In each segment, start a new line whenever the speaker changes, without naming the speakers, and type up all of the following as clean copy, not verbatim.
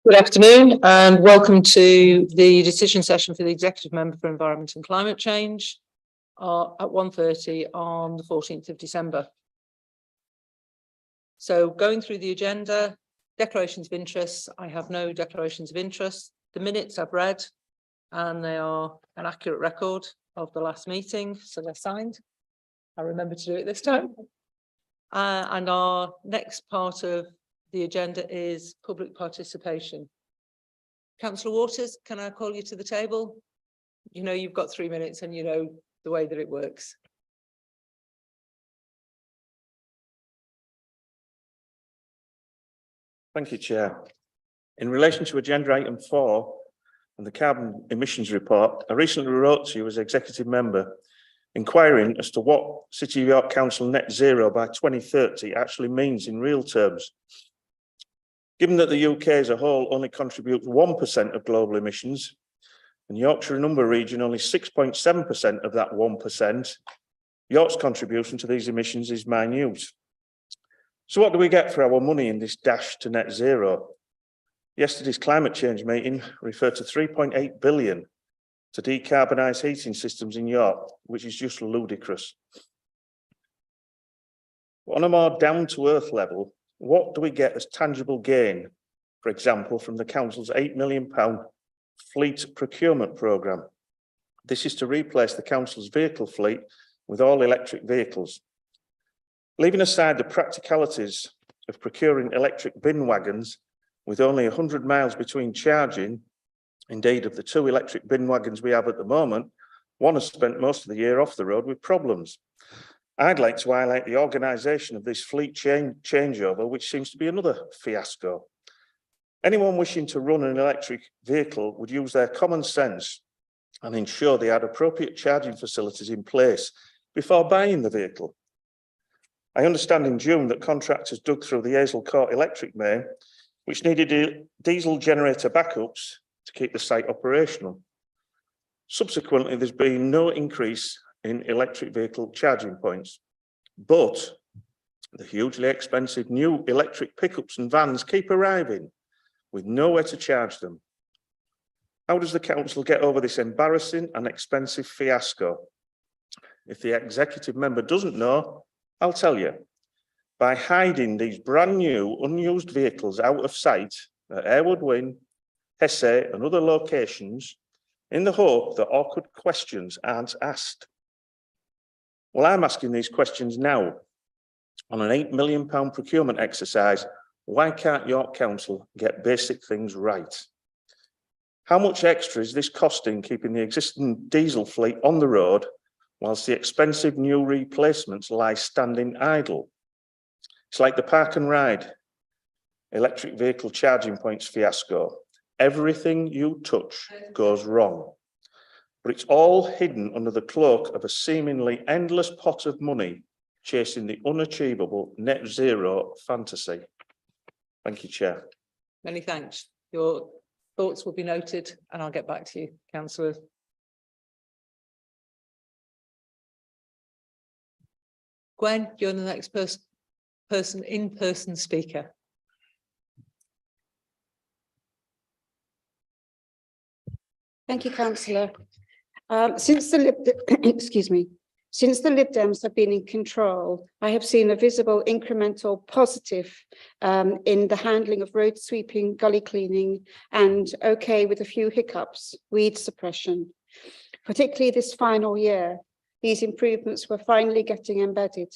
Good afternoon and welcome to the decision session for the Executive Member for Environment and Climate Change at 1:30 on the 14th of December. So going through the agenda, declarations of interest. I have no declarations of interest. The minutes I've read and they are an accurate record of the last meeting, so they're signed. I remember to do it this time. And our next part of the agenda is public participation. Councillor Waters, can I call you to the table? You know you've got 3 minutes and you know the way that it works.
Thank you, Chair. In relation to agenda item 4 and the carbon emissions report, I recently wrote to you as executive member inquiring as to what City of York Council net zero by 2030 actually means in real terms. Given that the UK as a whole only contributes 1% of global emissions, and Yorkshire and Humber region only 6.7% of that 1%, York's contribution to these emissions is minute. So what do we get for our money in this dash to net zero? Yesterday's climate change meeting referred to 3.8 billion to decarbonise heating systems in York, which is just ludicrous. On a more down-to-earth level, what do we get as tangible gain, for example, from the Council's £8 million fleet procurement programme? This is to replace the Council's vehicle fleet with all electric vehicles. Leaving aside the practicalities of procuring electric bin wagons with only 100 miles between charging, indeed of the 2 electric bin wagons we have at the moment, one has spent most of the year off the road with problems. I'd like to highlight the organisation of this fleet changeover, which seems to be another fiasco. Anyone wishing to run an electric vehicle would use their common sense and ensure they had appropriate charging facilities in place before buying the vehicle. I understand in June that contractors dug through the Hazel Court electric main, which needed diesel generator backups to keep the site operational. Subsequently, there's been no increase in electric vehicle charging points, but the hugely expensive new electric pickups and vans keep arriving with nowhere to charge them. How does the council get over this embarrassing and expensive fiasco? If the executive member doesn't know, I'll tell you. By hiding these brand new unused vehicles out of sight at Airwood Wynn, Hesse and other locations in the hope that awkward questions aren't asked. Well, I'm asking these questions now. On an £8 million procurement exercise, why can't York Council get basic things right? How much extra is this costing keeping the existing diesel fleet on the road whilst the expensive new replacements lie standing idle? It's like the park and ride electric vehicle charging points fiasco. Everything you touch goes wrong. But it's all hidden under the cloak of a seemingly endless pot of money chasing the unachievable net zero fantasy. Thank you, Chair.
Many thanks. Your thoughts will be noted and I'll get back to you, Councillor. Gwen, you're the next in-person speaker.
Thank you, Councillor. Since the Lib Dems have been in control, I have seen a visible incremental positive in the handling of road sweeping, gully cleaning, and okay with a few hiccups, weed suppression. Particularly this final year, these improvements were finally getting embedded.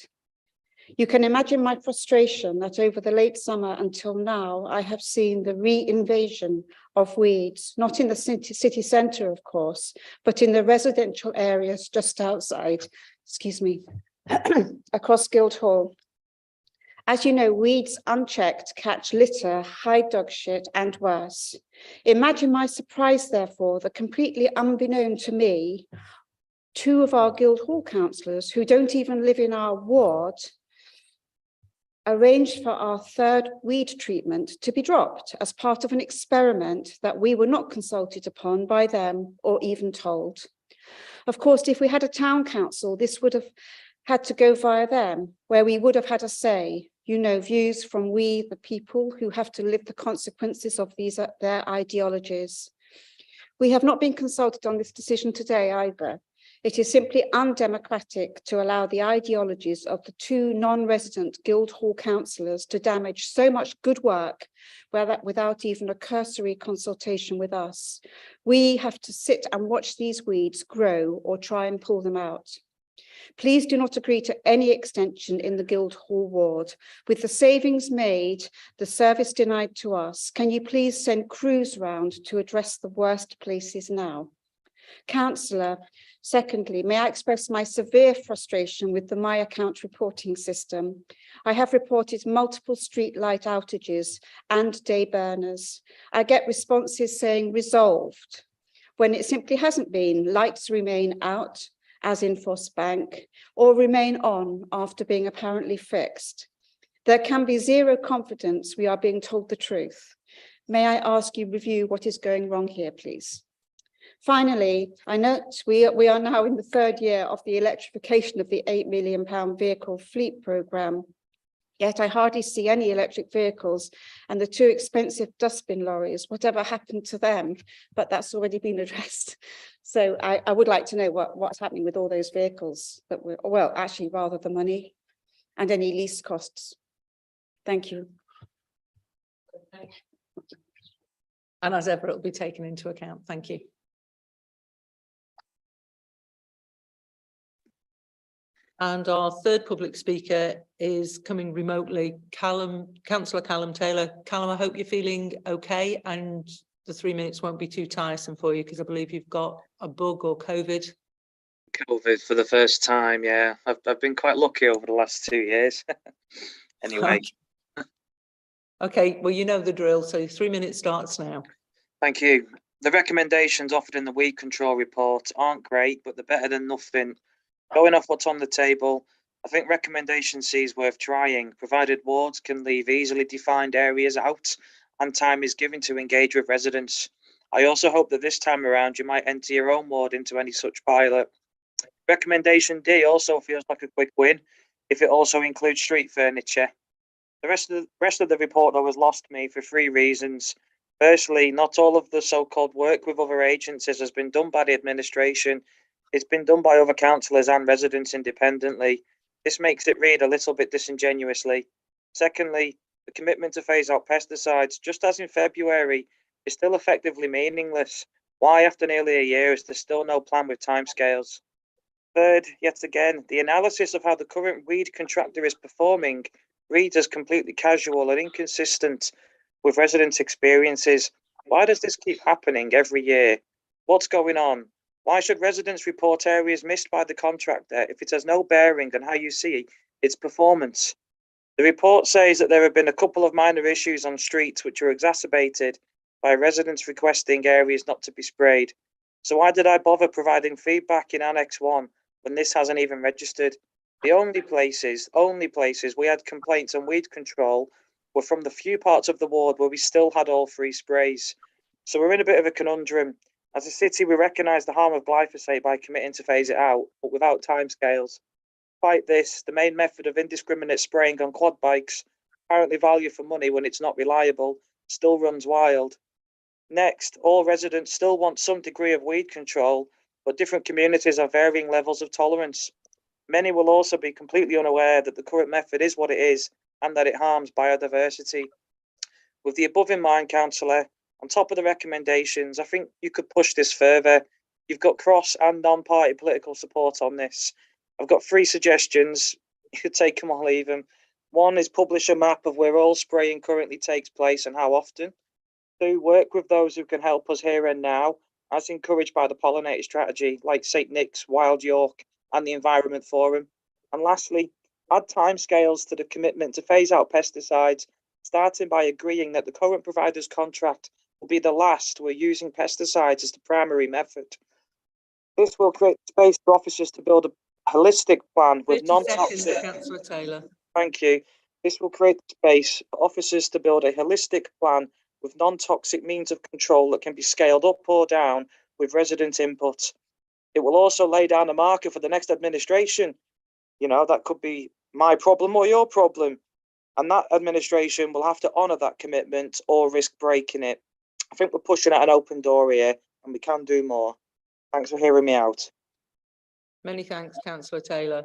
You can imagine my frustration that over the late summer until now, I have seen the re-invasion of weeds, not in the city centre, of course, but in the residential areas just outside, across Guildhall. As you know, weeds unchecked catch litter, hide dog shit, and worse. Imagine my surprise, therefore, that completely unbeknown to me, 2 of our Guildhall councillors who don't even live in our ward arranged for our 3rd weed treatment to be dropped as part of an experiment that we were not consulted upon by them or even told. Of course, if we had a town council, this would have had to go via them, where we would have had a say, You know, views from we, the people, who have to live the consequences of their ideologies. We have not been consulted on this decision today either. It is simply undemocratic to allow the ideologies of the two non-resident Guildhall councillors to damage so much good work without even a cursory consultation with us. We have to sit and watch these weeds grow or try and pull them out. Please do not agree to any extension in the Guildhall ward. With the savings made, the service denied to us, can you please send crews round to address the worst places now? Councillor, secondly, may I express my severe frustration with the My Account reporting system. I have reported multiple street light outages and day burners. I get responses saying resolved, when it simply hasn't been. Lights remain out, as in Foss Bank, or remain on after being apparently fixed. There can be zero confidence we are being told the truth. May I ask you review what is going wrong here, please? Finally, I note we are now in the third year of the electrification of the £8 million vehicle fleet programme. Yet I hardly see any electric vehicles, and the too expensive dustbin lorries, whatever happened to them, but that's already been addressed. So I would like to know what's happening with all those vehicles that were, well, actually rather the money and any lease costs. Thank you.
And as ever, it'll be taken into account. Thank you. And our third public speaker is coming remotely, Councillor Callum Taylor. Callum, I hope you're feeling okay and the 3 minutes won't be too tiresome for you, because I believe you've got a bug or COVID.
COVID for the first time, yeah. I've been quite lucky over the last 2 years. Anyway.
Okay, well, you know the drill, so 3 minutes starts now.
Thank you. The recommendations offered in the weed control report aren't great, but they're better than nothing. Going off what's on the table, I think recommendation C is worth trying, provided wards can leave easily defined areas out and time is given to engage with residents. I also hope that this time around you might enter your own ward into any such pilot. Recommendation D also feels like a quick win if it also includes street furniture. The rest of the report though has lost me for 3 reasons. Firstly, not all of the so-called work with other agencies has been done by the administration. It's been done by other councillors and residents independently. This makes it read a little bit disingenuously. Secondly, the commitment to phase out pesticides, just as in February, is still effectively meaningless. Why, after nearly a year, is there still no plan with timescales? Third, yet again, the analysis of how the current weed contractor is performing reads as completely casual and inconsistent with residents' experiences. Why does this keep happening every year? What's going on? Why should residents report areas missed by the contractor if it has no bearing on how you see its performance? The report says that there have been a couple of minor issues on streets which were exacerbated by residents requesting areas not to be sprayed. So why did I bother providing feedback in Annex 1 when this hasn't even registered? The only places we had complaints on weed control were from the few parts of the ward where we still had all 3 sprays. So we're in a bit of a conundrum. As a city, we recognise the harm of glyphosate by committing to phase it out, but without timescales. Despite this, the main method of indiscriminate spraying on quad bikes, apparently valued for money when it's not reliable, still runs wild. Next, all residents still want some degree of weed control, but different communities have varying levels of tolerance. Many will also be completely unaware that the current method is what it is and that it harms biodiversity. With the above in mind, Councillor, on top of the recommendations, I think you could push this further. You've got cross and non-party political support on this. I've got 3 suggestions. You could take them or leave them. 1 is publish a map of where all spraying currently takes place and how often. 2, work with those who can help us here and now, as encouraged by the pollinator strategy, like St Nick's, Wild York, and the Environment Forum. And lastly, add timescales to the commitment to phase out pesticides, starting by agreeing that the current provider's contract will be the last where using pesticides as the primary method. This will create space for officers to build a holistic plan with non-toxic.
Councillor Taylor.
Thank you. This will create space for officers to build a holistic plan with non-toxic means of control that can be scaled up or down with resident input. It will also lay down a marker for the next administration. You know, that could be my problem or your problem. and that administration will have to honour that commitment or risk breaking it. I think we're pushing at an open door here, and we can do more. Thanks for hearing me out.
Many thanks, Councillor Taylor.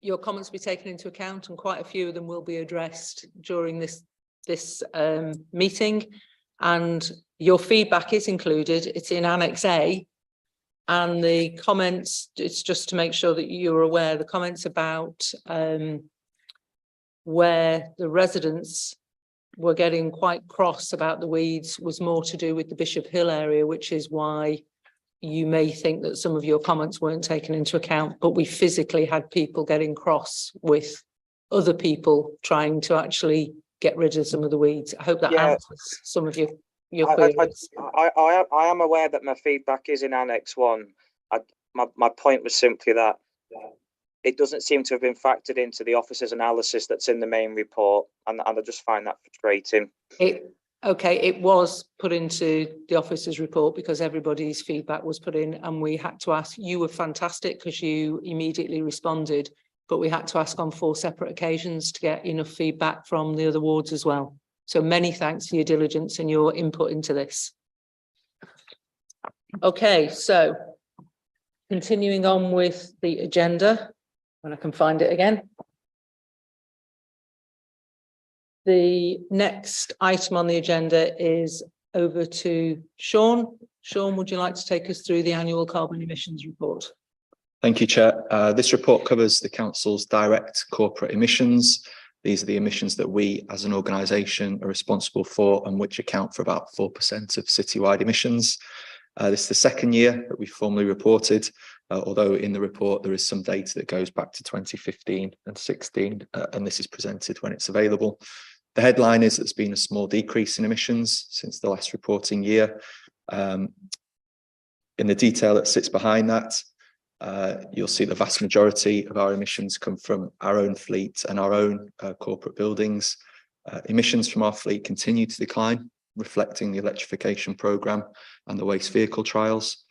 Your comments will be taken into account, and quite a few of them will be addressed during this meeting. And your feedback is included. It's in Annex A. And the comments, it's just to make sure that you're aware, the comments about where the residents were getting quite cross about the weeds was more to do with the Bishop Hill area, which is why you may think that some of your comments weren't taken into account, but we physically had people getting cross with other people trying to actually get rid of some of the weeds. I hope that answers some of your queries.
I am aware that my feedback is in Annex 1. My point was simply that it doesn't seem to have been factored into the officer's analysis that's in the main report, and I just find that frustrating.
It was put into the officer's report because everybody's feedback was put in, and we had to ask. You were fantastic because you immediately responded, but we had to ask on 4 separate occasions to get enough feedback from the other wards as well. So many thanks for your diligence and your input into this. Okay, so continuing on with the agenda, when I can find it again. The next item on the agenda is over to Sean. Sean, would you like to take us through the annual carbon emissions report?
Thank you, Chair. This report covers the Council's direct corporate emissions. These are the emissions that we as an organisation are responsible for and which account for about 4% of citywide emissions. This is the second year that we formally reported, although in the report there is some data that goes back to 2015 and 16, and this is presented when it's available. The headline is there's been a small decrease in emissions since the last reporting year. In the detail that sits behind that, you'll see the vast majority of our emissions come from our own fleet and our own corporate buildings. Emissions from our fleet continue to decline, reflecting the electrification programme and the waste vehicle trials.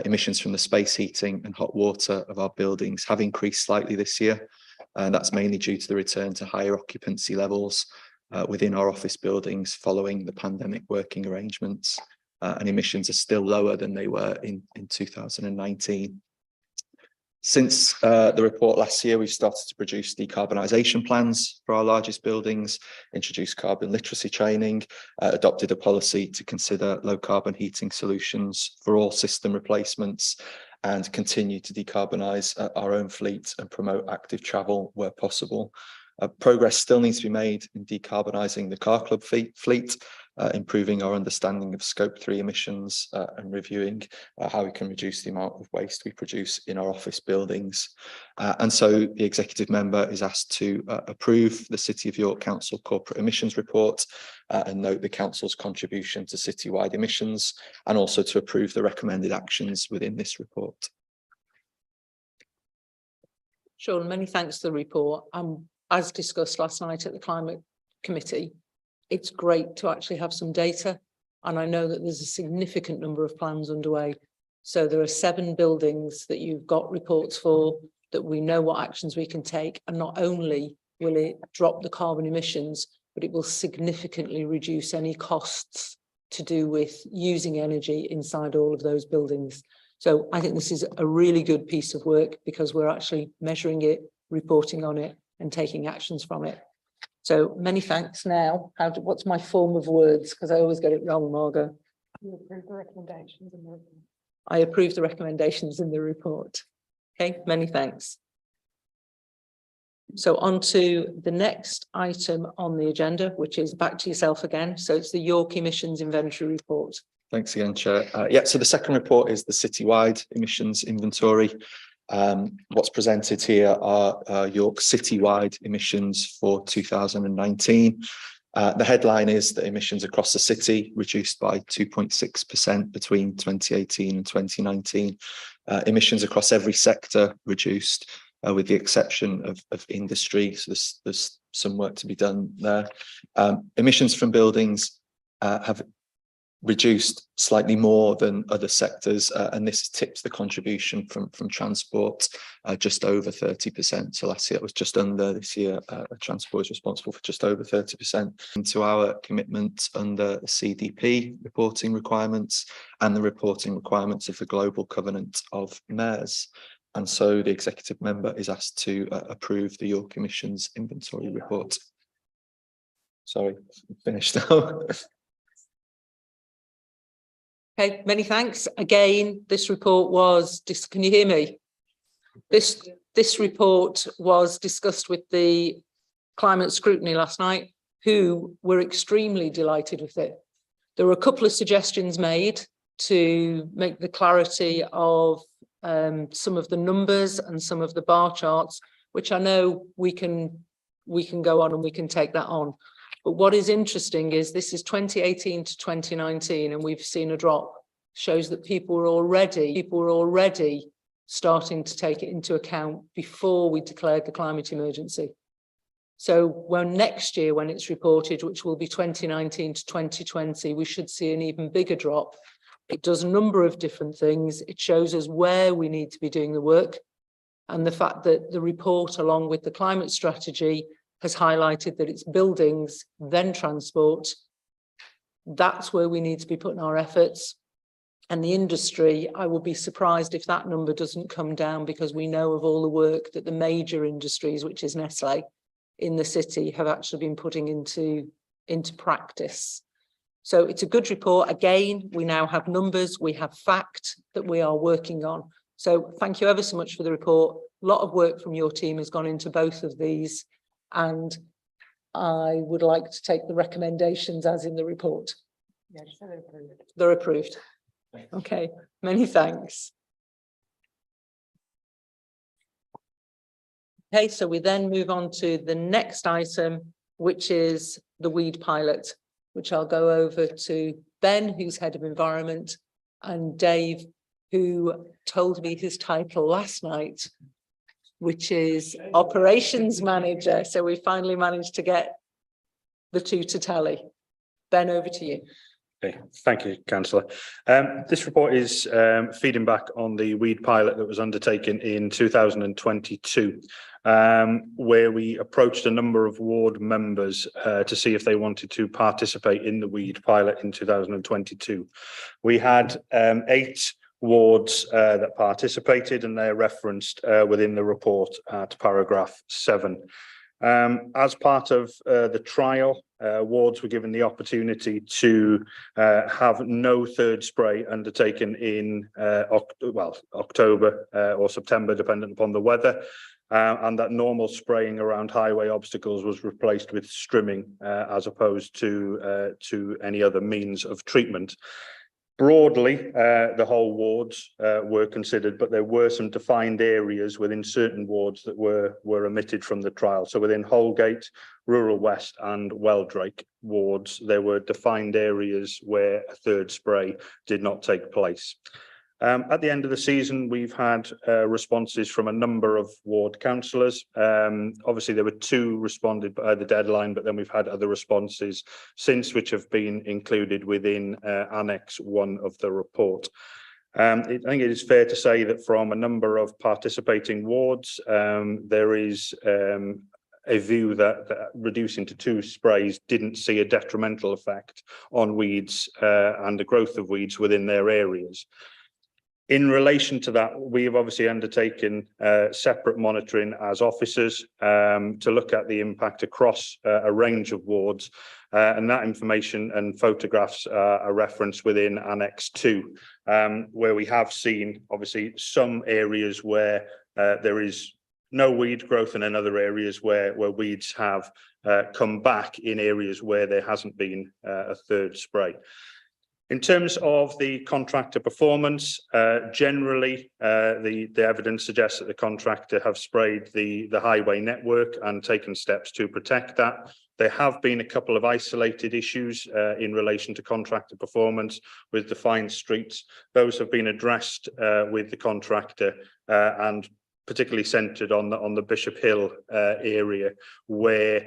Emissions from the space heating and hot water of our buildings have increased slightly this year, and that's mainly due to the return to higher occupancy levels within our office buildings following the pandemic working arrangements, and emissions are still lower than they were in 2019. Since the report last year, we've started to produce decarbonisation plans for our largest buildings, introduced carbon literacy training, adopted a policy to consider low carbon heating solutions for all system replacements, and continue to decarbonise our own fleet and promote active travel where possible. Progress still needs to be made in decarbonising the car club fleet, improving our understanding of scope 3 emissions, and reviewing how we can reduce the amount of waste we produce in our office buildings. And so the executive member is asked to approve the City of York Council corporate emissions report and note the council's contribution to citywide emissions, and also to approve the recommended actions within this report.
Sean, many thanks for the report. As discussed last night at the Climate Committee, it's great to actually have some data, and I know that there's a significant number of plans underway. So there are 7 buildings that you've got reports for, that we know what actions we can take, and not only will it drop the carbon emissions, but it will significantly reduce any costs to do with using energy inside all of those buildings. So I think this is a really good piece of work because we're actually measuring it, reporting on it, and taking actions from it. So many thanks. Now, what's my form of words? Because I always get it wrong, Margot. You approve the recommendations in the report. I approve the recommendations in the report. Okay, many thanks. So on to the next item on the agenda, which is back to yourself again. So it's the York Emissions Inventory Report.
Thanks again, Chair. Yeah, so the second report is the citywide emissions inventory. What's presented here are York citywide emissions for 2019. The headline is that emissions across the city reduced by 2.6% between 2018 and 2019. Emissions across every sector reduced, with the exception of industry. So there's some work to be done there. Emissions from buildings have reduced slightly more than other sectors, and this tips the contribution from transport just over 30%. So last year it was just under. This year transport is responsible for just over 30%. Into our commitment under the CDP reporting requirements and the reporting requirements of the Global Covenant of Mayors. And so the executive member is asked to approve the York Commission's inventory report. Sorry, finished now.
Okay, many thanks. Again, this report was, can you hear me? This report was discussed with the climate scrutiny last night, who were extremely delighted with it. There were a couple of suggestions made to make the clarity of some of the numbers and some of the bar charts, which I know we can go on and we can take that on. But what is interesting is this is 2018 to 2019, and we've seen a drop. Shows that people were already starting to take it into account before we declared the climate emergency. So when next year, when it's reported, which will be 2019 to 2020, we should see an even bigger drop. It does a number of different things. It shows us where we need to be doing the work. And the fact that the report, along with the climate strategy, has highlighted that it's buildings, then transport. That's where we need to be putting our efforts. And the industry, I will be surprised if that number doesn't come down, because we know of all the work that the major industries, which is Nestle, in the city have actually been putting into practice. So it's a good report. Again, we now have numbers, we have fact that we are working on. So thank you ever so much for the report. A lot of work from your team has gone into both of these. And I would like to take the recommendations as in the report. Yeah, they're approved. Okay, many thanks. Okay, so we then move on to the next item, which is the weed pilot, which I'll go over to Ben, who's head of environment, and Dave, who told me his title last night, which is operations manager. So we finally managed to get the two to tally. Ben, over to you.
Okay, thank you, Councillor. This report is feeding back on the weed pilot that was undertaken in 2022, where we approached a number of ward members to see if they wanted to participate in the weed pilot in 2022. We had 8 wards that participated, and they're referenced within the report at paragraph 7. As part of the trial, wards were given the opportunity to have no third spray undertaken in October or September, depending upon the weather, and that normal spraying around highway obstacles was replaced with strimming as opposed to any other means of treatment. Broadly, the whole wards were considered, but there were some defined areas within certain wards that were omitted from the trial. So within Holgate, Rural West and Weldrake wards, there were defined areas where a third spray did not take place. At the end of the season, we've had responses from a number of ward councillors. Obviously, there were 2 responded by the deadline, but then we've had other responses since, which have been included within Annex 1 of the report. I think it is fair to say that from a number of participating wards, there is a view that reducing to 2 sprays didn't see a detrimental effect on weeds and the growth of weeds within their areas. In relation to that, we have obviously undertaken separate monitoring as officers to look at the impact across a range of wards, and that information and photographs are referenced within Annex 2, where we have seen obviously some areas where there is no weed growth, and in other areas where weeds have come back in areas where there hasn't been a third spray. In terms of the contractor performance, generally, the evidence suggests that the contractor have sprayed the highway network and taken steps to protect that. There have been a couple of isolated issues in relation to contractor performance with defined streets. Those have been addressed with the contractor and particularly centred on the Bishop Hill area, where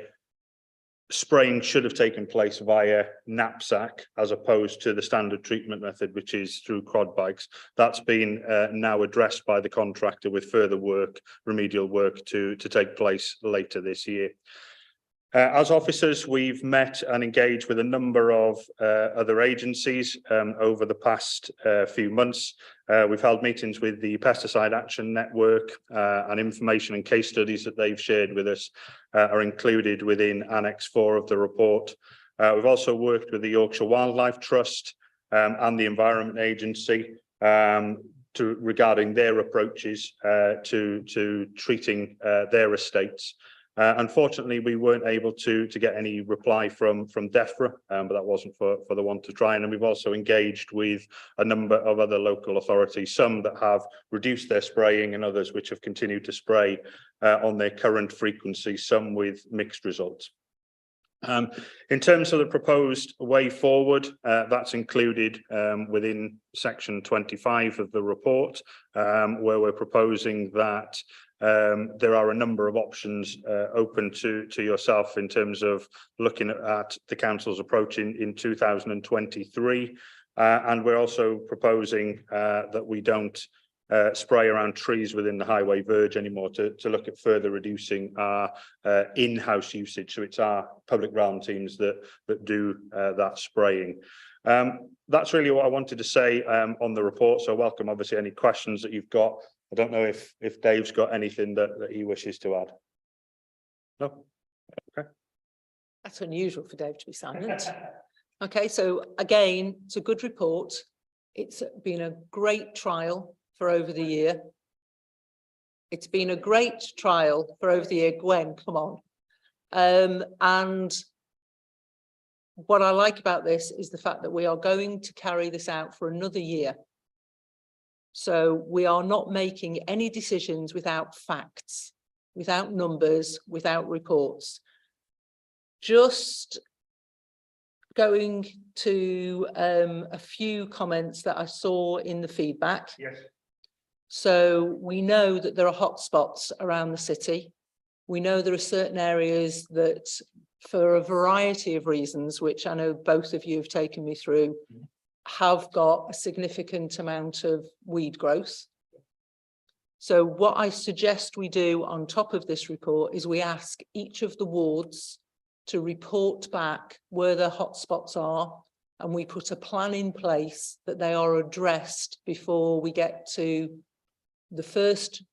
spraying should have taken place via knapsack as opposed to the standard treatment method, which is through quad bikes. That's been now addressed by the contractor with further work, remedial work to take place later this year. As officers, we've met and engaged with a number of other agencies over the past few months. We've held meetings with the Pesticide Action Network, and information and case studies that they've shared with us are included within Annex 4 of the report. We've also worked with the Yorkshire Wildlife Trust and the Environment Agency regarding their approaches to treating their estates. Unfortunately, we weren't able to get any reply from DEFRA, but that wasn't for the want to try. And we've also engaged with a number of other local authorities, some that have reduced their spraying and others which have continued to spray on their current frequency, some with mixed results. In terms of the proposed way forward, that's included within section 25 of the report, where we're proposing that there are a number of options open to yourself in terms of looking at the council's approach in 2023, and we're also proposing that we don't spray around trees within the highway verge anymore, to look at further reducing our in-house usage. So it's our public realm teams that do that spraying. That's really what I wanted to say on the report. So I welcome obviously any questions that you've got. I don't know if Dave's got anything that he wishes to add. No? Okay.
That's unusual for Dave to be silent. Okay, so again, it's a good report. It's been a great trial for over the year. It's been a great trial for over the year. Gwen, come on. And what I like about this is the fact that we are going to carry this out for another year. So we are not making any decisions without facts, without numbers, without reports. Just going to a few comments that I saw in the feedback.
Yes.
So we know that there are hotspots around the city. We know there are certain areas that, for a variety of reasons, which I know both of you have taken me through, have got a significant amount of weed growth. So what I suggest we do on top of this report is we ask each of the wards to report back where the hotspots are, and we put a plan in place that they are addressed before we get to the first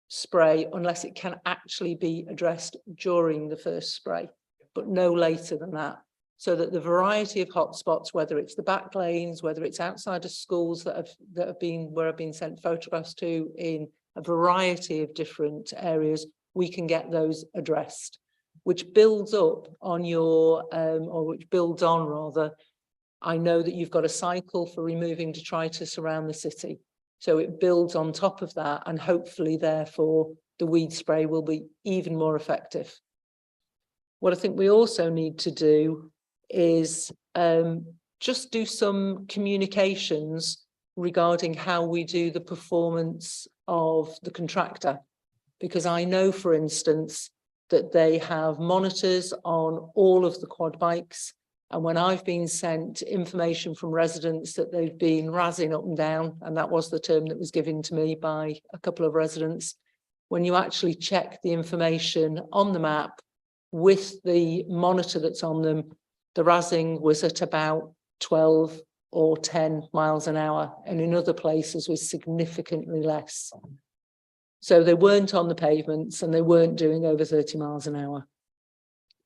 spray, unless it can actually be addressed during the first spray, but no later than that. So that the variety of hotspots, whether it's the back lanes, whether it's outside of schools that have been sent photographs to in a variety of different areas, we can get those addressed, which builds up on your, or which builds on rather. I know that you've got a cycle for removing detritus around the city. So it builds on top of that, and hopefully therefore the weed spray will be even more effective. What I think we also need to do is just do some communications regarding how we do the performance of the contractor, because I know, for instance, that they have monitors on all of the quad bikes, and when I've been sent information from residents that they've been razzing up and down, and that was the term that was given to me by a couple of residents, when you actually check the information on the map with the monitor that's on them, the razzing was at about 12 or 10 miles an hour, and in other places was significantly less. So they weren't on the pavements and they weren't doing over 30 miles an hour.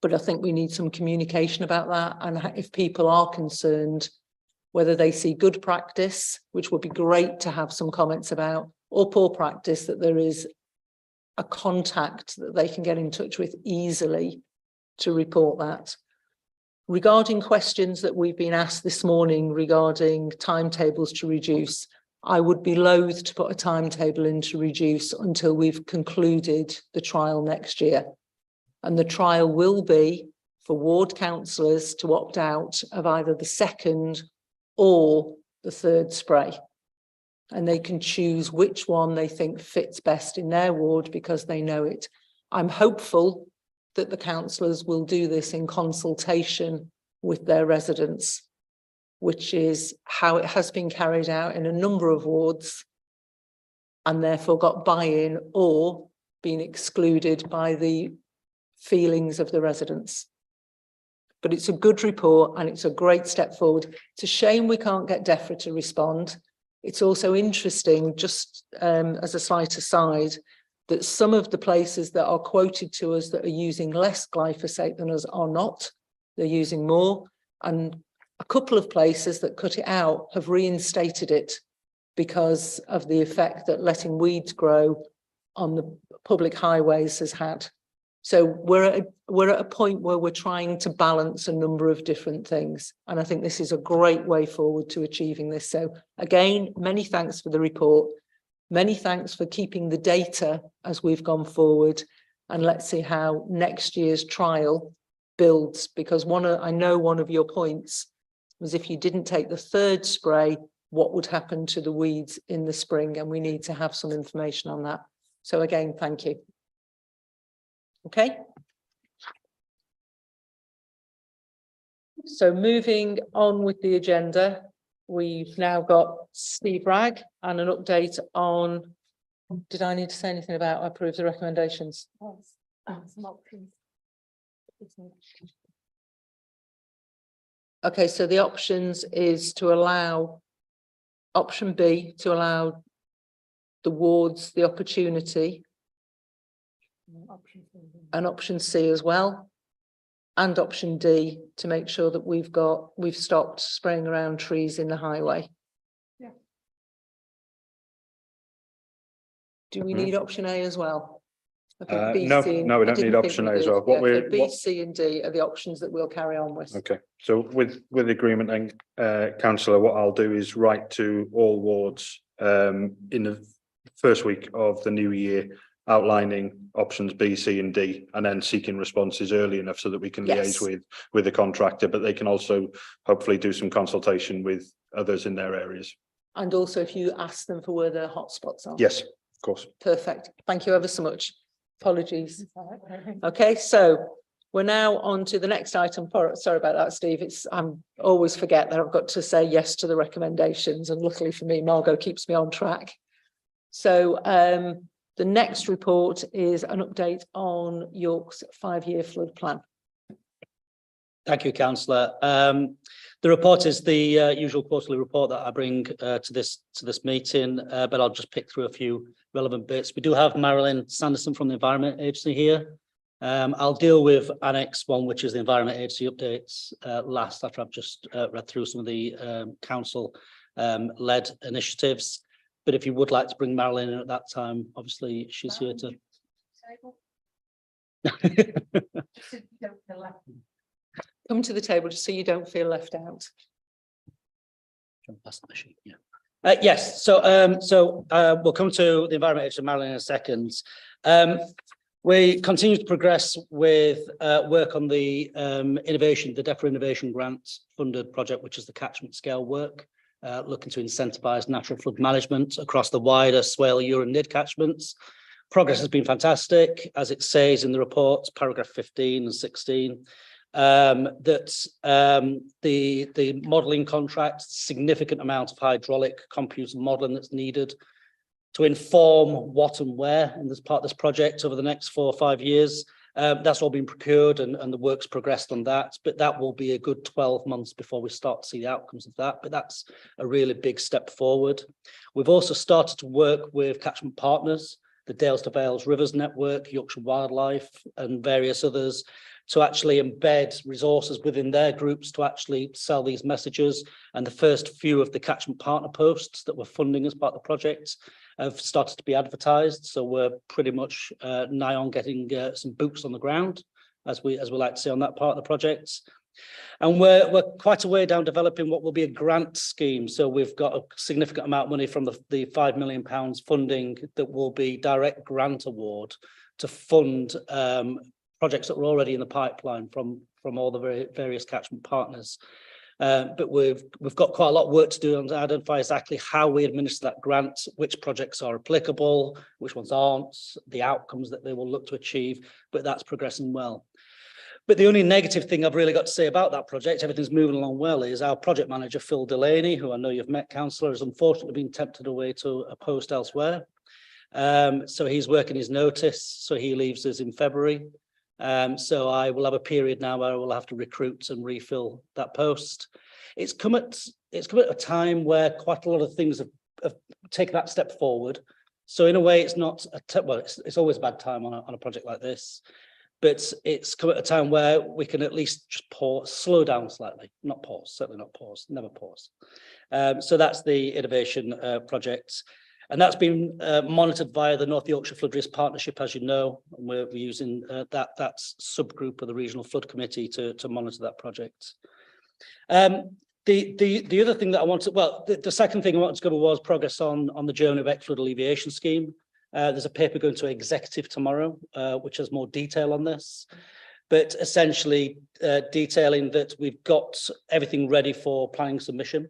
But I think we need some communication about that. And if people are concerned, whether they see good practice, which would be great to have some comments about, or poor practice, that there is a contact that they can get in touch with easily to report that. Regarding questions that we've been asked this morning regarding timetables to reduce, I would be loath to put a timetable in to reduce until we've concluded the trial next year. And the trial will be for ward councillors to opt out of either the second or the third spray. And they can choose which one they think fits best in their ward because they know it. I'm hopeful that the councillors will do this in consultation with their residents, which is how it has been carried out in a number of wards, and therefore got buy-in or been excluded by the feelings of the residents. But it's a good report and it's a great step forward. It's a shame we can't get DEFRA to respond. It's also interesting, just as a slight aside, that some of the places that are quoted to us that are using less glyphosate than us are not. They're using more. And a couple of places that cut it out have reinstated it because of the effect that letting weeds grow on the public highways has had. So we're at a point where we're trying to balance a number of different things. And I think this is a great way forward to achieving this. So again, many thanks for the report. Many thanks for keeping the data as we've gone forward. And let's see how next year's trial builds, because I know one of your points was if you didn't take the third spray, what would happen to the weeds in the spring? And we need to have some information on that. So again, thank you. Okay. So moving on with the agenda, we've now got Steve Ragg and an update on, did I need to say anything about approve the recommendations? Okay, so the options is to allow, option B, to allow the wards the opportunity, and option C as well, and option D to make sure that we've stopped spraying around trees in the highway. Yeah. Do we need option A as well? I think B,
No,
C, and-
no, we
I
don't
didn't
need
think
option
we
A as
did.
well. What
Yeah, so
we're-
B,
what-
C and D are the options that we'll carry on with.
Okay, so with agreement then, councillor, what I'll do is write to all wards in the first week of the new year, outlining options B, C and D, and then seeking responses early enough so that we can
Yes.
liaise with the contractor, but they can also hopefully do some consultation with others in their areas.
And also if you ask them for where their hotspots are.
Yes, of course.
Perfect. Thank you ever so much. Apologies. Okay, so we're now on to the next item. Sorry about that, Steve. I'm always forget that I've got to say yes to the recommendations, and luckily for me, Margot keeps me on track. So the next report is an update on York's 5-year flood plan.
Thank you, councillor. The report is the usual quarterly report that I bring to this meeting, but I'll just pick through a few relevant bits. We do have Marilyn Sanderson from the Environment Agency here. I'll deal with Annex 1, which is the Environment Agency updates last, after I've just read through some of the council led initiatives. But if you would like to bring Marilyn in at that time, obviously she's here to.
Come to the table just so you don't feel left out.
That's the machine, yeah. Yes, so we'll come to the Environment Agency, Marilyn, in a second. We continue to progress with work on the innovation, the DEFRA Innovation Grant funded project, which is the catchment scale work, looking to incentivise natural flood management across the wider Swale, Ure and Nid catchments. Progress has been fantastic, as it says in the report, paragraph 15 and 16. That the modelling contract, significant amount of hydraulic computer modelling that's needed to inform what and where in this part of this project over the next 4 or 5 years. That's all been procured and the work's progressed on that, but that will be a good 12 months before we start to see the outcomes of that. But that's a really big step forward. We've also started to work with catchment partners, the Dales to Vales Rivers Network, Yorkshire Wildlife and various others, to actually embed resources within their groups to actually sell these messages. And the first few of the catchment partner posts that we're funding as part of the project have started to be advertised. So we're pretty much nigh on getting some boots on the ground, as we like to say on that part of the project. And we're quite a way down developing what will be a grant scheme. So we've got a significant amount of money from the £5 million funding that will be direct grant award to fund projects that were already in the pipeline from all the various catchment partners. But we've got quite a lot of work to do to identify exactly how we administer that grant, which projects are applicable, which ones aren't, the outcomes that they will look to achieve, but that's progressing well. But the only negative thing I've really got to say about that project, everything's moving along well, is our project manager, Phil Delaney, who I know you've met, councillor, has unfortunately been tempted away to a post elsewhere. So he's working his notice, so he leaves us in February. So I will have a period now where I will have to recruit and refill that post. It's come at a time where quite a lot of things have taken that step forward. So in a way, it's not it's always a bad time on a project like this, but it's come at a time where we can at least just slow down slightly, not pause, certainly not pause, never pause. So that's the innovation project. And that's been monitored via the North Yorkshire Flood Risk Partnership, as you know, and we're using that subgroup of the Regional Flood Committee to monitor that project. The other thing that I wanted, the second thing I wanted to cover was progress on the Journey of Flood Alleviation Scheme. There's a paper going to executive tomorrow, which has more detail on this, but essentially detailing that we've got everything ready for planning submission,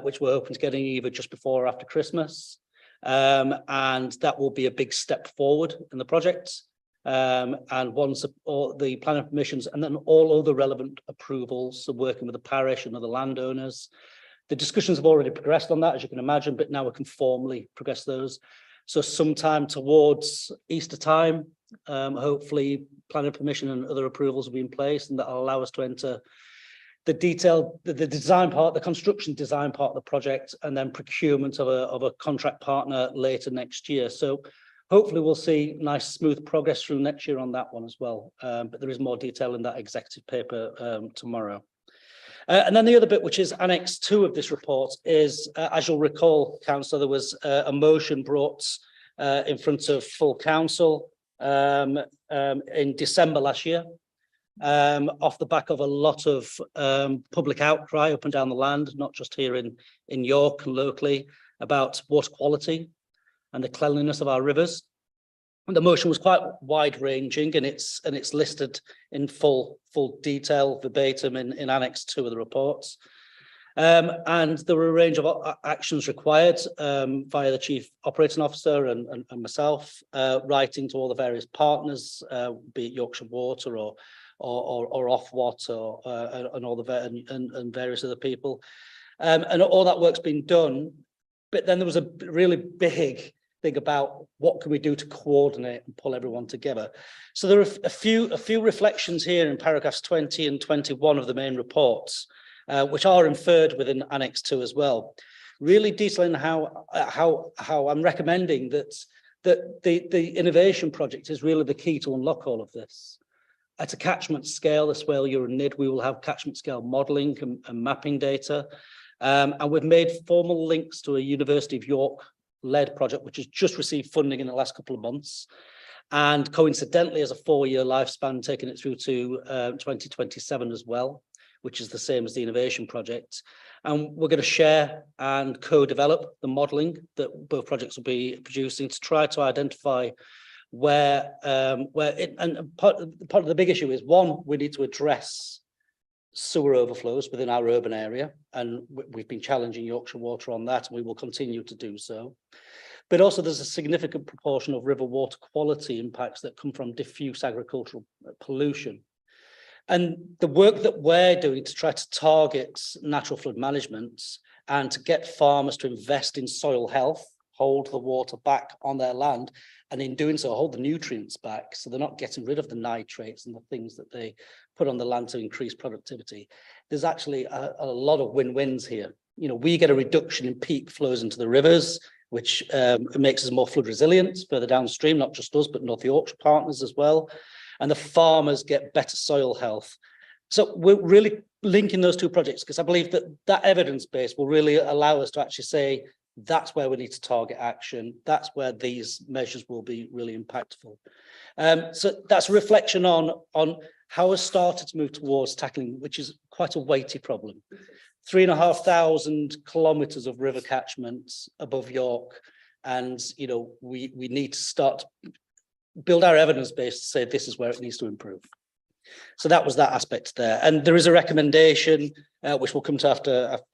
which we're hoping to get in either just before or after Christmas. And that will be a big step forward in the project. And once all the planning permissions and then all other relevant approvals, so working with the parish and other landowners. The discussions have already progressed on that, as you can imagine, but now we can formally progress those. So sometime towards Easter time, hopefully planning permission and other approvals will be in place, and that will allow us to enter the detailed, the design part, the construction design part of the project, and then procurement of a contract partner later next year. So hopefully we'll see nice smooth progress through next year on that one as well. But there is more detail in that executive paper tomorrow. And then the other bit, which is Annex 2 of this report, is, as you'll recall, Councillor, there was a motion brought in front of full council in December last year, off the back of a lot of public outcry up and down the land, not just here in York and locally, about water quality and the cleanliness of our rivers. And the motion was quite wide-ranging, and it's listed in full detail, verbatim, in Annex 2 of the reports. And there were a range of actions required via the Chief Operating Officer and myself, writing to all the various partners, be it Yorkshire Water or Ofwat and all the and various other people, and all that work's been done. But then there was a really big thing about what can we do to coordinate and pull everyone together. So there are a few reflections here in paragraphs 20 and 21 of the main reports, which are inferred within Annex 2 as well, really detailing how I'm recommending that the innovation project is really the key to unlock all of this. At a catchment scale, the Swale, Ure and Nid, we will have catchment scale modelling and mapping data. And we've made formal links to a University of York led project, which has just received funding in the last couple of months. And coincidentally, as a 4-year lifespan, taking it through to 2027 as well, which is the same as the innovation project. And we're going to share and co-develop the modelling that both projects will be producing to try to identify where part of the big issue is, one, we need to address sewer overflows within our urban area, and we've been challenging Yorkshire Water on that, and we will continue to do so. But also there's a significant proportion of river water quality impacts that come from diffuse agricultural pollution. And the work that we're doing to try to target natural flood management and to get farmers to invest in soil health, hold the water back on their land, and in doing so, hold the nutrients back, so they're not getting rid of the nitrates and the things that they put on the land to increase productivity. There's actually a lot of win-wins here. You know, we get a reduction in peak flows into the rivers, which makes us more flood resilient further downstream, not just us, but North Yorkshire partners as well. And the farmers get better soil health. So we're really linking those two projects, because I believe that evidence base will really allow us to actually say, that's where we need to target action. That's where these measures will be really impactful. So that's a reflection on how we've started to move towards tackling, which is quite a weighty problem. 3,500 kilometres of river catchments above York. And, you know, we need to start to build our evidence base to say this is where it needs to improve. So that was that aspect there. And there is a recommendation, which we'll come to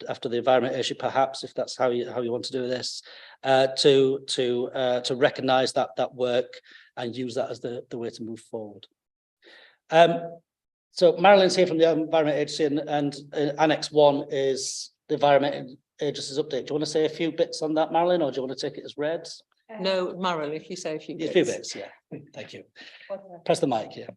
after the environment issue, perhaps, if that's how you want to do this, to recognise that work and use that as the way to move forward. So Marilyn's here from the Environment Agency, and Annex 1 is the Environment Agency's update. Do you want to say a few bits on that, Marilyn, or do you want to take it as read?
No, Marilyn, if you say a few
A
bits.
few bits, yeah. Thank you. Press the mic, yeah.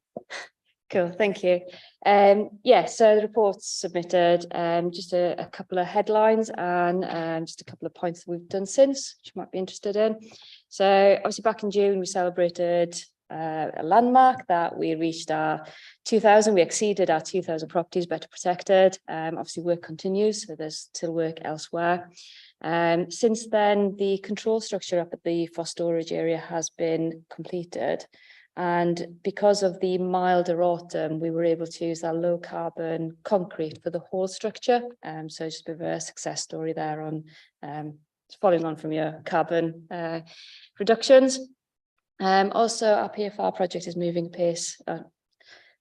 Cool, thank you. Yeah, so the report's submitted, just a couple of headlines and just a couple of points that we've done since, which you might be interested in. So obviously back in June, we celebrated a landmark that we reached our 2,000, we exceeded our 2,000 properties better protected. Obviously work continues, so there's still work elsewhere. Since then, the control structure up at the for storage area has been completed. And because of the milder autumn, we were able to use our low carbon concrete for the whole structure. So just a bit of a success story there on following on from your carbon reductions. Also, our PFR project is moving apace,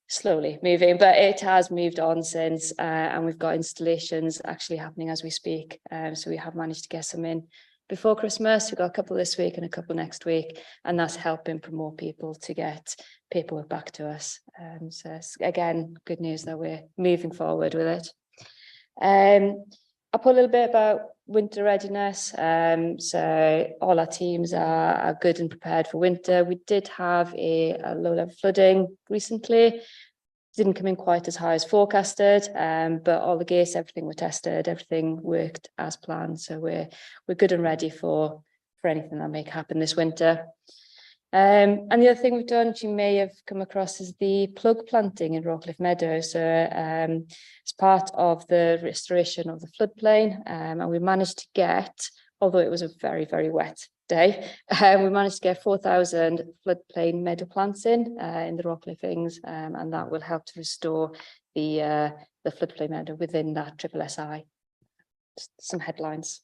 slowly moving, but it has moved on since, and we've got installations actually happening as we speak. So we have managed to get some in before Christmas. We've got a couple this week and a couple next week, and that's helping promote people to get paperwork back to us. So it's, again, good news that we're moving forward with it. I'll put a little bit about winter readiness. So all our teams are good and prepared for winter. We did have a low level flooding recently. Didn't come in quite as high as forecasted, but all the gates, everything were tested, everything worked as planned. So we're good and ready for anything that may happen this winter. And the other thing we've done, which you may have come across, is the plug planting in Rockcliffe Meadow. So it's part of the restoration of the floodplain, and we managed to get, although it was a very, very wet day, we managed to get 4,000 floodplain meadow plants in the Rockcliffings, and that will help to restore the floodplain meadow within that SSSI. Just some headlines.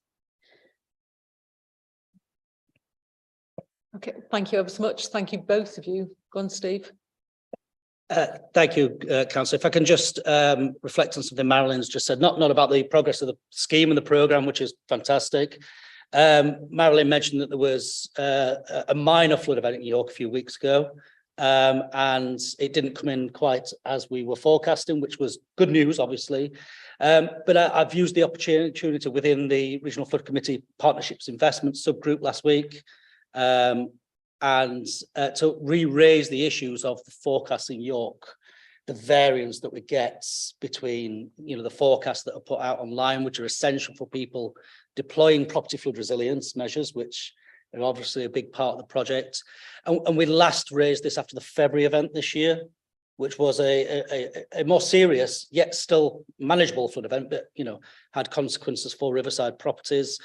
Okay, thank you ever so much. Thank you, both of you. Go on, Steve.
Thank you, Councillor. If I can just reflect on something Marilyn's just said, not about the progress of the scheme and the programme, which is fantastic. Marilyn mentioned that there was a minor flood event in York a few weeks ago, and it didn't come in quite as we were forecasting, which was good news, obviously. But I've used the opportunity within the Regional Flood Committee Partnerships Investment subgroup last week, and to re-raise the issues of the forecast in York, the variance that we get between, the forecasts that are put out online, which are essential for people deploying property flood resilience measures, which are obviously a big part of the project. And we last raised this after the February event this year, which was a more serious yet still manageable flood event, but had consequences for riverside properties.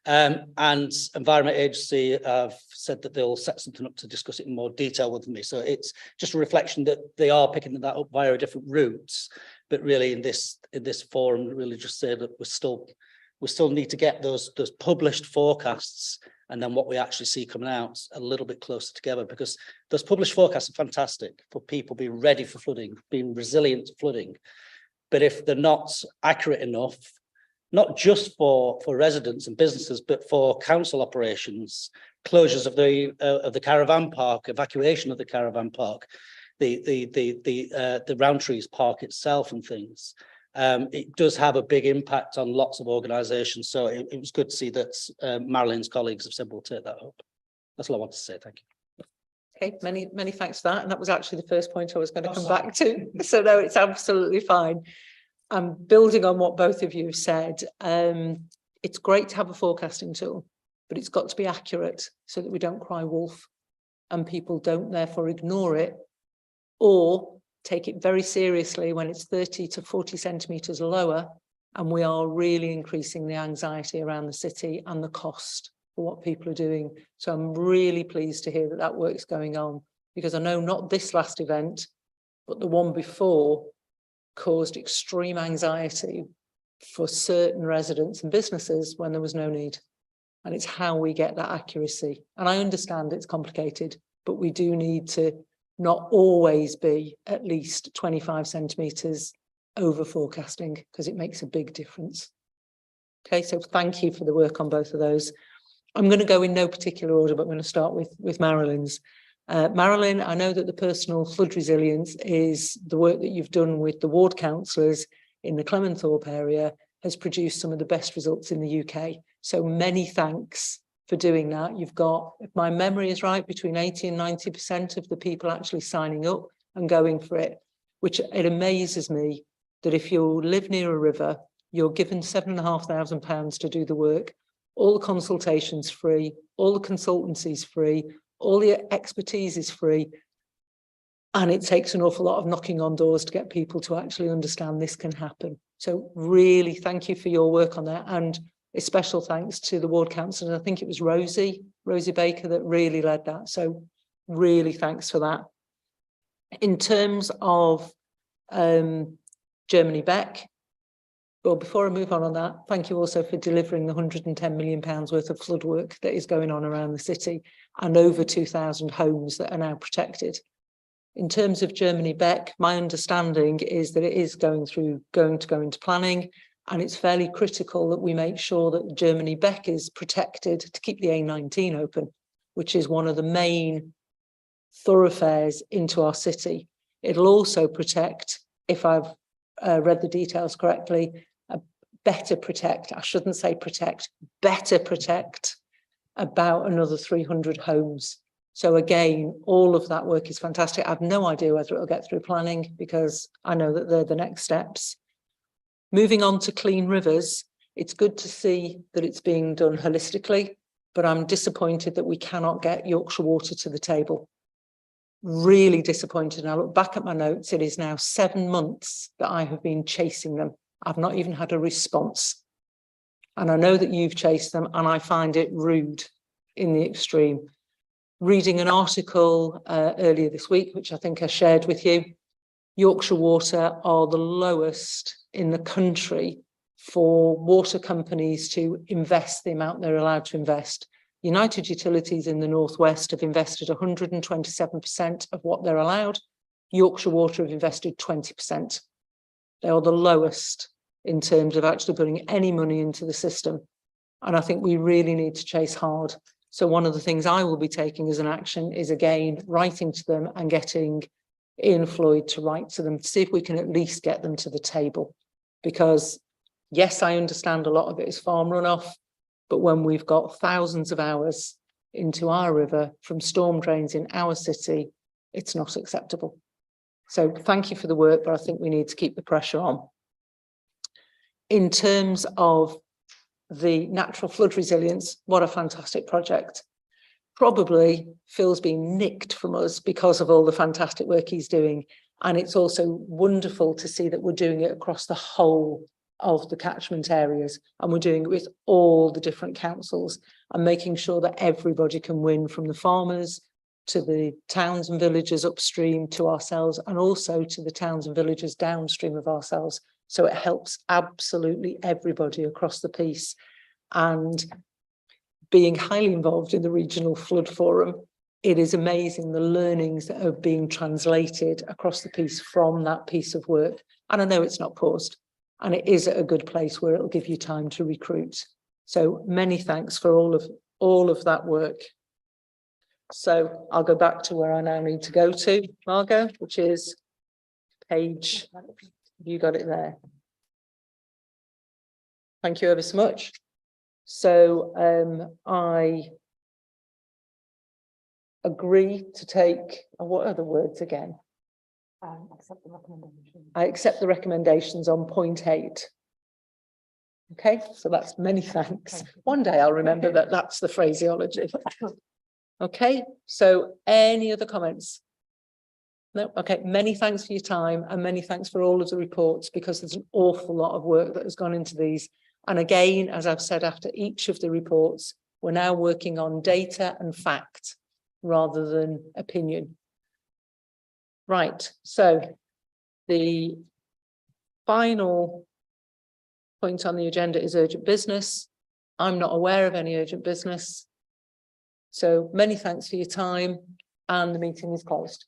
And Environment Agency have said that they'll set something up to discuss it in more detail with me. So it's just a reflection that they are picking that up via different routes, but really in this forum, really just say that we still need to get those published forecasts and then what we actually see coming out a little bit closer together, because those published forecasts are fantastic for people being ready for flooding, being resilient to flooding. But if they're not accurate enough, not just for residents and businesses, but for council operations, closures of the caravan park, evacuation of the caravan park, the Roundtrees Park itself and things, it does have a big impact on lots of organisations. So it was good to see that Marilyn's colleagues have said we'll take that up. That's all I want to say. Thank you.
Okay, many thanks for that. And that was actually the first point I was going to come back to. So no, it's absolutely fine. I'm building on what both of you have said. It's great to have a forecasting tool, but it's got to be accurate so that we don't cry wolf and people don't therefore ignore it or take it very seriously when it's 30 to 40 centimetres lower and we are really increasing the anxiety around the city and the cost for what people are doing. So I'm really pleased to hear that that work's going on, because I know not this last event, but the one before caused extreme anxiety for certain residents and businesses when there was no need. And it's how we get that accuracy. And I understand it's complicated, but we do need to not always be at least 25 centimetres over forecasting, because it makes a big difference. Okay, so thank you for the work on both of those. I'm going to go in no particular order, but I'm going to start with Marilyn's. Marilyn, I know that the personal flood resilience is the work that you've done with the ward councillors in the Clementhorpe area has produced some of the best results in the UK. So many thanks for doing that. You've got, if my memory is right, between 80 and 90% of the people actually signing up and going for it, which it amazes me that if you live near a river, you're given £7,500 to do the work. All the consultations free, all the consultancies free, all the expertise is free. And it takes an awful lot of knocking on doors to get people to actually understand this can happen. So really thank you for your work on that. And a special thanks to the ward councillor. I think it was Rosie Baker that really led that. So really thanks for that. In terms of Germany Beck, well, before I move on that, thank you also for delivering the £110 million worth of flood work that is going on around the city and over 2,000 homes that are now protected. In terms of Germany Beck, my understanding is that it is going to go into planning, and it's fairly critical that we make sure that Germany Beck is protected to keep the A19 open, which is one of the main thoroughfares into our city. It'll also protect, if I've read the details correctly, better protect about another 300 homes. So again, all of that work is fantastic. I have no idea whether it'll get through planning because I know that they're the next steps. Moving on to clean rivers, it's good to see that it's being done holistically, but I'm disappointed that we cannot get Yorkshire Water to the table. Really disappointed. And I look back at my notes, it is now 7 months that I have been chasing them. I've not even had a response. And I know that you've chased them, and I find it rude in the extreme. Reading an article earlier this week, which I think I shared with you, Yorkshire Water are the lowest in the country for water companies to invest the amount they're allowed to invest. United Utilities in the Northwest have invested 127% of what they're allowed. Yorkshire Water have invested 20%. They are the lowest in terms of actually putting any money into the system. And I think we really need to chase hard. So one of the things I will be taking as an action is, again, writing to them and getting Ian Floyd to write to them to see if we can at least get them to the table. Because yes, I understand a lot of it is farm runoff, but when we've got thousands of hours into our river from storm drains in our city, it's not acceptable. So thank you for the work, but I think we need to keep the pressure on. In terms of the natural flood resilience, what a fantastic project. Probably Phil's been nicked from us because of all the fantastic work he's doing. And it's also wonderful to see that we're doing it across the whole of the catchment areas, and we're doing it with all the different councils and making sure that everybody can win, from the farmers to the towns and villages upstream to ourselves, and also to the towns and villages downstream of ourselves. So it helps absolutely everybody across the piece. And being highly involved in the Regional Flood Forum, it is amazing the learnings that are being translated across the piece from that piece of work. And I know it's not paused, and it is at a good place where it'll give you time to recruit. So many thanks for all of that work. So I'll go back to where I now need to go to, Margot, which is page, you got it there. Thank you ever so much. So I agree to take, what are the words again?
Accept the recommendations.
I accept the recommendations on point 8. Okay, so that's many thanks. One day I'll remember that that's the phraseology. Okay, so any other comments? No, okay, many thanks for your time, and many thanks for all of the reports, because there's an awful lot of work that has gone into these. And again, as I've said, after each of the reports, we're now working on data and fact rather than opinion. Right, so the final point on the agenda is urgent business. I'm not aware of any urgent business. So many thanks for your time, and the meeting is closed.